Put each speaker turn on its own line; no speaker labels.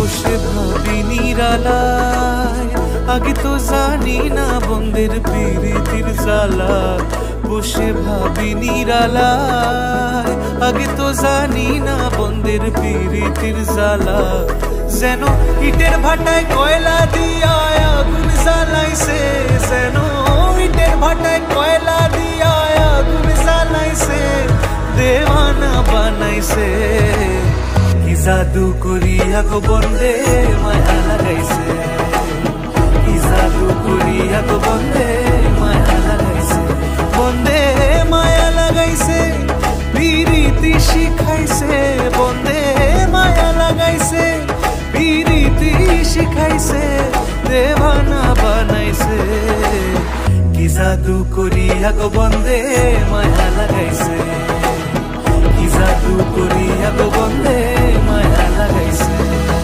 বসে ভাবি নিরালায়, আগে তো জানি না বন্ধের প্রীতির জ্বালা। বসে ভাবি নিরালায়, আগে তো জানি না বন্ধের প্রীতির জ্বালা। যেন ইটের ভাটায় কয়লা দিয়া আগুন জ্বালাইছে, যেন ইটের ভাটায় কয়লা দিয়া আগুন জ্বালাইছে, দেওয়ানা বানাইছে। কি জাদু করিয়া গো বন্ধে মায়া লাগাইছে, কি জাদু করিয়া গো বন্ধে মায়া লাগাইছে। বন্ধে মায়া লাগাইছে, প্রীতি শিখাইছে, বন্ধে মায়া লাগাইছে, প্রীতি শিখাইছে, দেওয়ানা বানাইছে। কি জাদু করিয়া গো বন্ধে মায়া লাগাইছে, কি জাদু করিয়া গো বন্ধে মায়া